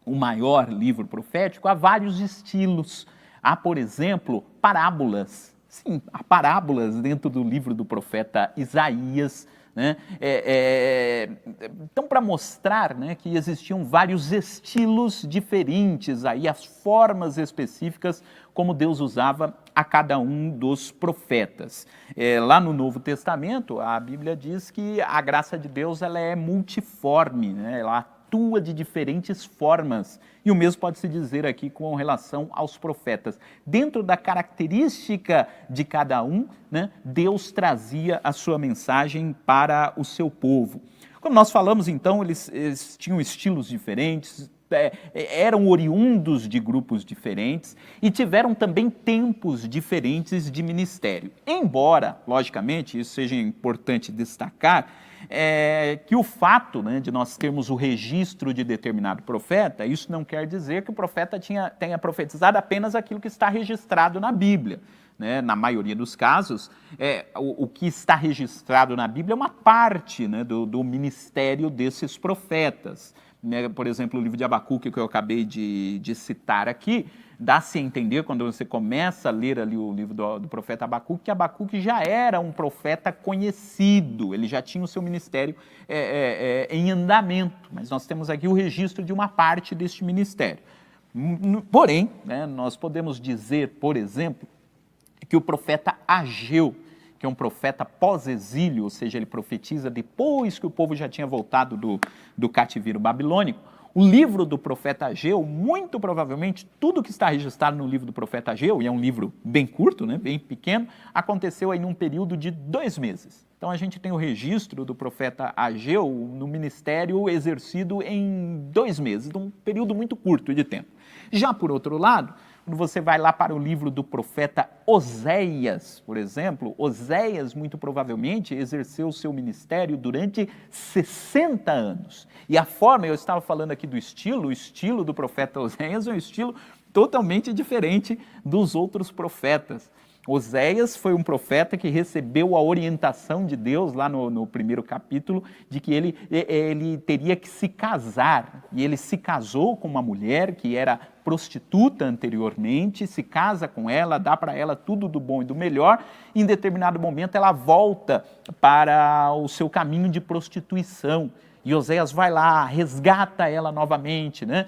maior livro profético, há vários estilos. Há, por exemplo, parábolas. Sim, há parábolas dentro do livro do profeta Isaías, né? Então, para mostrar, né, que existiam vários estilos diferentes, aí, as formas específicas como Deus usava a cada um dos profetas. Lá no Novo Testamento, a Bíblia diz que a graça de Deus ela é multiforme, né? Ela atua de diferentes formas. E o mesmo pode se dizer aqui com relação aos profetas. Dentro da característica de cada um, né, Deus trazia a sua mensagem para o seu povo. Como nós falamos, então, eles tinham estilos diferentes, eram oriundos de grupos diferentes e tiveram também tempos diferentes de ministério. Embora, logicamente, isso seja importante destacar, que o fato, né, de nós termos o registro de determinado profeta, isso não quer dizer que o profeta tenha profetizado apenas aquilo que está registrado na Bíblia. Né? Na maioria dos casos, o que está registrado na Bíblia é uma parte, né, do ministério desses profetas. Né? Por exemplo, o livro de Abacuque, que eu acabei de citar aqui, dá-se a entender, quando você começa a ler ali o livro do profeta Abacuque, que Abacuque já era um profeta conhecido, ele já tinha o seu ministério em andamento, mas nós temos aqui o registro de uma parte deste ministério. Porém, né, nós podemos dizer, por exemplo, que o profeta Ageu, que é um profeta pós-exílio, ou seja, ele profetiza depois que o povo já tinha voltado do cativeiro babilônico, o livro do profeta Ageu, muito provavelmente, tudo que está registrado no livro do profeta Ageu, e é um livro bem curto, né, bem pequeno, aconteceu aí num período de 2 meses. Então a gente tem o registro do profeta Ageu no ministério exercido em 2 meses, num período muito curto de tempo. Já por outro lado, quando você vai lá para o livro do profeta Oséias, por exemplo, Oséias muito provavelmente exerceu o seu ministério durante 60 anos. E a forma, eu estava falando aqui do estilo, o estilo do profeta Oséias é um estilo totalmente diferente dos outros profetas. Oséias foi um profeta que recebeu a orientação de Deus, lá no primeiro capítulo, de que ele teria que se casar. E ele se casou com uma mulher que era prostituta anteriormente, se casa com ela, dá para ela tudo do bom e do melhor, e em determinado momento ela volta para o seu caminho de prostituição. E Oséias vai lá, resgata ela novamente, né?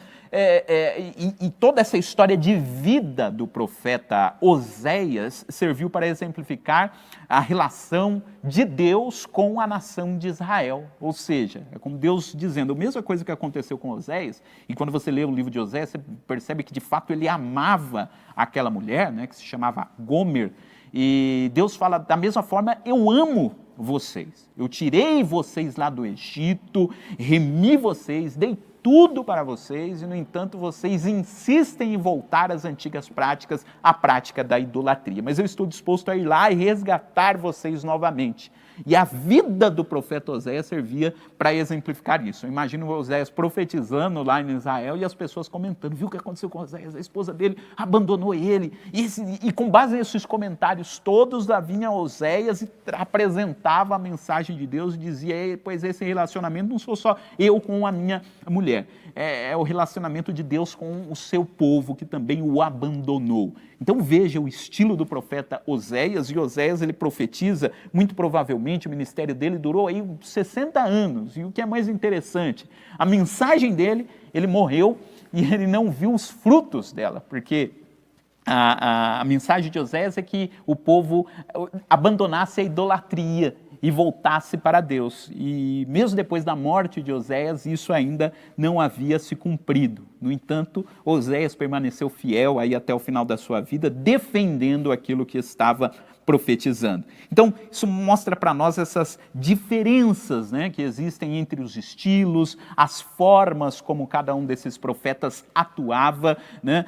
E toda essa história de vida do profeta Oséias serviu para exemplificar a relação de Deus com a nação de Israel. Ou seja, é como Deus dizendo a mesma coisa que aconteceu com Oséias, e quando você lê o livro de Oséias, você percebe que de fato ele amava aquela mulher, né, que se chamava Gomer, e Deus fala da mesma forma, eu amo vocês, eu tirei vocês lá do Egito, remi vocês, dei tudo para vocês e, no entanto, vocês insistem em voltar às antigas práticas, à prática da idolatria. Mas eu estou disposto a ir lá e resgatar vocês novamente. E a vida do profeta Oséias servia para exemplificar isso. Eu imagino Oséias profetizando lá em Israel e as pessoas comentando, viu o que aconteceu com Oséias? A esposa dele abandonou ele. E com base nesses comentários todos, lá vinha Oséias e apresentava a mensagem de Deus e dizia, pois esse relacionamento não sou só eu com a minha mulher, é o relacionamento de Deus com o seu povo, que também o abandonou. Então veja o estilo do profeta Oséias, e Oséias ele profetiza, muito provavelmente o ministério dele durou aí 60 anos, e o que é mais interessante, a mensagem dele, ele morreu e ele não viu os frutos dela, porque a mensagem de Oséias é que o povo abandonasse a idolatria e voltasse para Deus. E mesmo depois da morte de Oséias, isso ainda não havia se cumprido. No entanto, Oséias permaneceu fiel aí até o final da sua vida, defendendo aquilo que estava profetizando. Então, isso mostra para nós essas diferenças, né, que existem entre os estilos, as formas como cada um desses profetas atuava, né?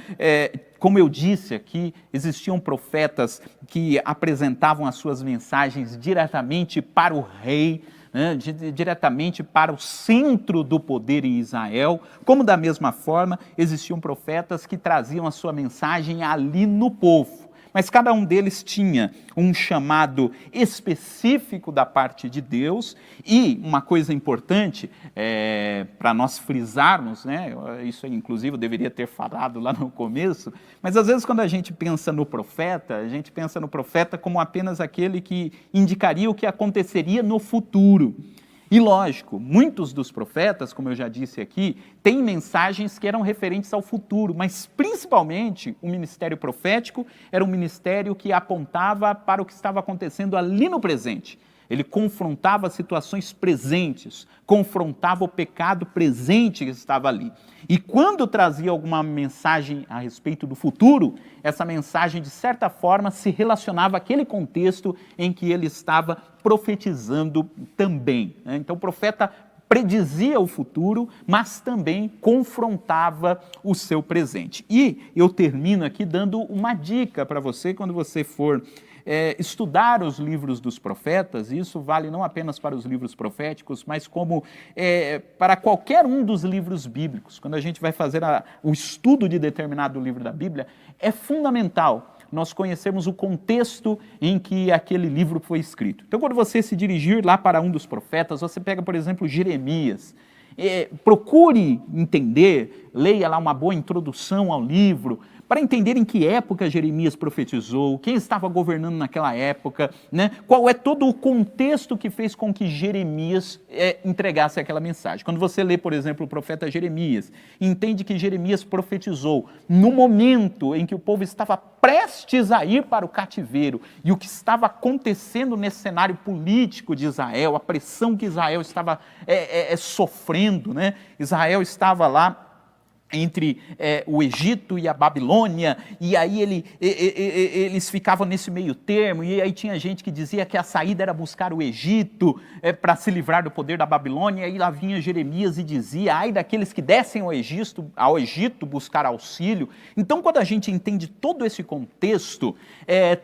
Como eu disse aqui, existiam profetas que apresentavam as suas mensagens diretamente para o rei, né, diretamente para o centro do poder em Israel, como da mesma forma existiam profetas que traziam a sua mensagem ali no povo. Mas cada um deles tinha um chamado específico da parte de Deus e uma coisa importante para nós frisarmos, né, isso inclusive eu deveria ter falado lá no começo, mas às vezes quando a gente pensa no profeta, a gente pensa no profeta como apenas aquele que indicaria o que aconteceria no futuro. E lógico, muitos dos profetas, como eu já disse aqui, têm mensagens que eram referentes ao futuro, mas principalmente o ministério profético era um ministério que apontava para o que estava acontecendo ali no presente. Ele confrontava situações presentes, confrontava o pecado presente que estava ali. E quando trazia alguma mensagem a respeito do futuro, essa mensagem, de certa forma, se relacionava àquele contexto em que ele estava profetizando também, né? Então o profeta predizia o futuro, mas também confrontava o seu presente. E eu termino aqui dando uma dica para você quando você for estudar os livros dos profetas. Isso vale não apenas para os livros proféticos, mas como para qualquer um dos livros bíblicos. Quando a gente vai fazer o estudo de determinado livro da Bíblia, é fundamental nós conhecermos o contexto em que aquele livro foi escrito. Então, quando você se dirigir lá para um dos profetas, você pega, por exemplo, Jeremias. Procure entender, leia lá uma boa introdução ao livro, para entender em que época Jeremias profetizou, quem estava governando naquela época, né? Qual é todo o contexto que fez com que Jeremias entregasse aquela mensagem. Quando você lê, por exemplo, o profeta Jeremias, entende que Jeremias profetizou no momento em que o povo estava prestes a ir para o cativeiro, e o que estava acontecendo nesse cenário político de Israel, a pressão que Israel estava sofrendo, né? Israel estava lá entre o Egito e a Babilônia, e aí eles ficavam nesse meio termo, e aí tinha gente que dizia que a saída era buscar o Egito para se livrar do poder da Babilônia, e aí lá vinha Jeremias e dizia, ai daqueles que descem ao Egito buscar auxílio. Então, quando a gente entende todo esse contexto,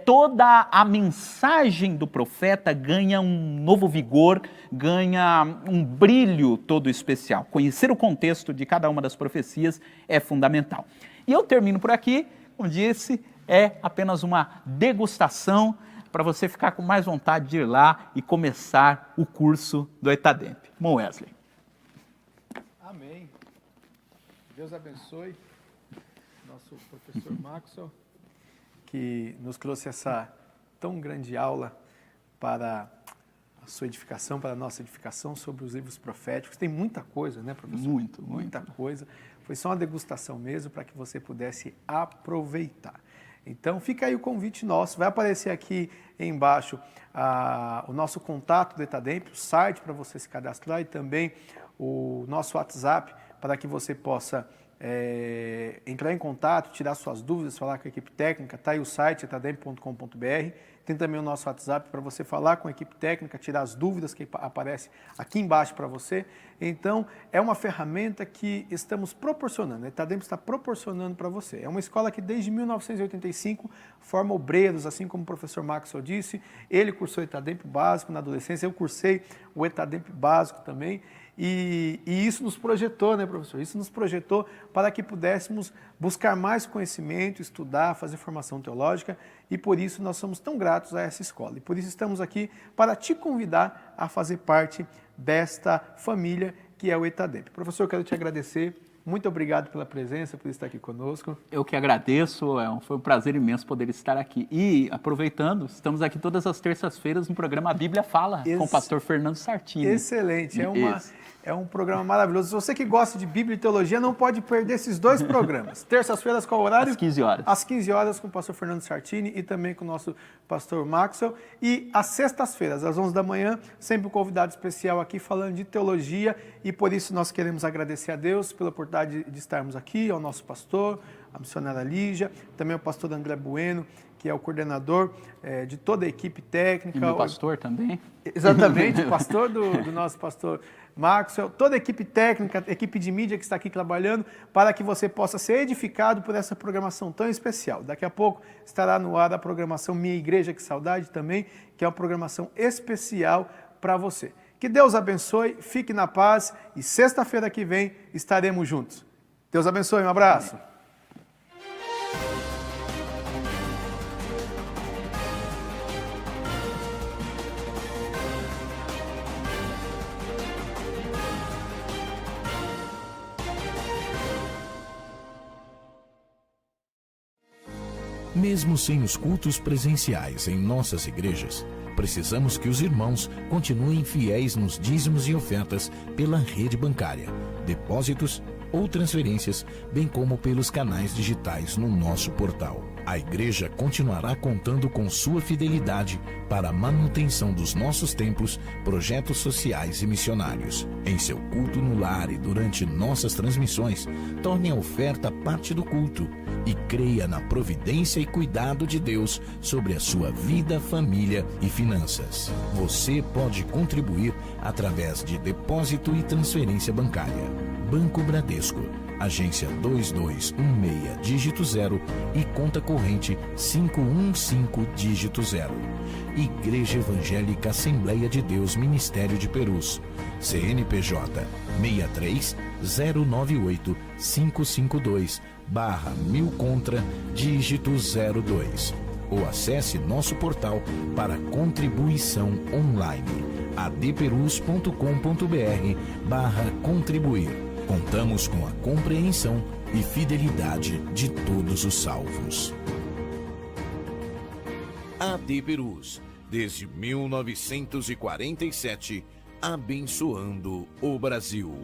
toda a mensagem do profeta ganha um novo vigor, ganha um brilho todo especial. Conhecer o contexto de cada uma das profecias é fundamental. E eu termino por aqui, como disse, é apenas uma degustação para você ficar com mais vontade de ir lá e começar o curso do ETADEMP. Bom, Wesley. Amém. Deus abençoe nosso professor Maxwell, que nos trouxe essa tão grande aula para a sua edificação, para a nossa edificação sobre os livros proféticos. Tem muita coisa, né, professor? Muita coisa. Foi só uma degustação mesmo para que você pudesse aproveitar. Então, fica aí o convite nosso. Vai aparecer aqui embaixo o nosso contato do ETADEMP, o site para você se cadastrar e também o nosso WhatsApp para que você possa entrar em contato, tirar suas dúvidas, falar com a equipe técnica, está aí o site etademp.com.br. Tem também o nosso WhatsApp para você falar com a equipe técnica, tirar as dúvidas que aparecem aqui embaixo para você. Então, é uma ferramenta que estamos proporcionando, a Etademp está proporcionando para você. É uma escola que desde 1985 forma obreiros, assim como o professor Maxwell disse. Ele cursou Etademp básico na adolescência, eu cursei o Etademp básico também. E isso nos projetou, né, professor? Isso nos projetou para que pudéssemos buscar mais conhecimento, estudar, fazer formação teológica, e por isso nós somos tão gratos a essa escola. E por isso estamos aqui para te convidar a fazer parte desta família que é o Etademp. Professor, eu quero te agradecer. Muito obrigado pela presença, por estar aqui conosco. Eu que agradeço, foi um prazer imenso poder estar aqui. E, aproveitando, estamos aqui todas as terças-feiras no programa A Bíblia Fala, com o pastor Fernando Sartini. Excelente, é um programa maravilhoso. Se você que gosta de Bíblia e Teologia, não pode perder esses dois programas. Terças-feiras, qual horário? Às 15 horas. Às 15 horas, com o pastor Fernando Sartini e também com o nosso pastor Maxwell. E às sextas-feiras, às 11 da manhã, sempre um convidado especial aqui falando de teologia. E por isso nós queremos agradecer a Deus pela oportunidade de estarmos aqui, ao nosso pastor, a missionária Lígia, também ao pastor André Bueno, que é o coordenador de toda a equipe técnica. E meu pastor também. Exatamente, o pastor do nosso pastor Maxwell, toda a equipe técnica, equipe de mídia que está aqui trabalhando, para que você possa ser edificado por essa programação tão especial. Daqui a pouco estará no ar a programação Minha Igreja, que saudade também, que é uma programação especial para você. Que Deus abençoe, fique na paz e sexta-feira que vem estaremos juntos. Deus abençoe, um abraço. Mesmo sem os cultos presenciais em nossas igrejas, precisamos que os irmãos continuem fiéis nos dízimos e ofertas pela rede bancária, depósitos ou transferências, bem como pelos canais digitais no nosso portal. A igreja continuará contando com sua fidelidade para a manutenção dos nossos templos, projetos sociais e missionários. Em seu culto no lar e durante nossas transmissões, torne a oferta parte do culto e creia na providência e cuidado de Deus sobre a sua vida, família e finanças. Você pode contribuir através de depósito e transferência bancária. Banco Bradesco, agência 2216, dígito 0 e conta corrente 515, dígito 0. Igreja Evangélica Assembleia de Deus Ministério de Perus, CNPJ 63-098-552/1000 contra, dígito 02. Ou acesse nosso portal para contribuição online, adperus.com.br/contribuir. Contamos com a compreensão e fidelidade de todos os salvos. AD Perus, desde 1947, abençoando o Brasil.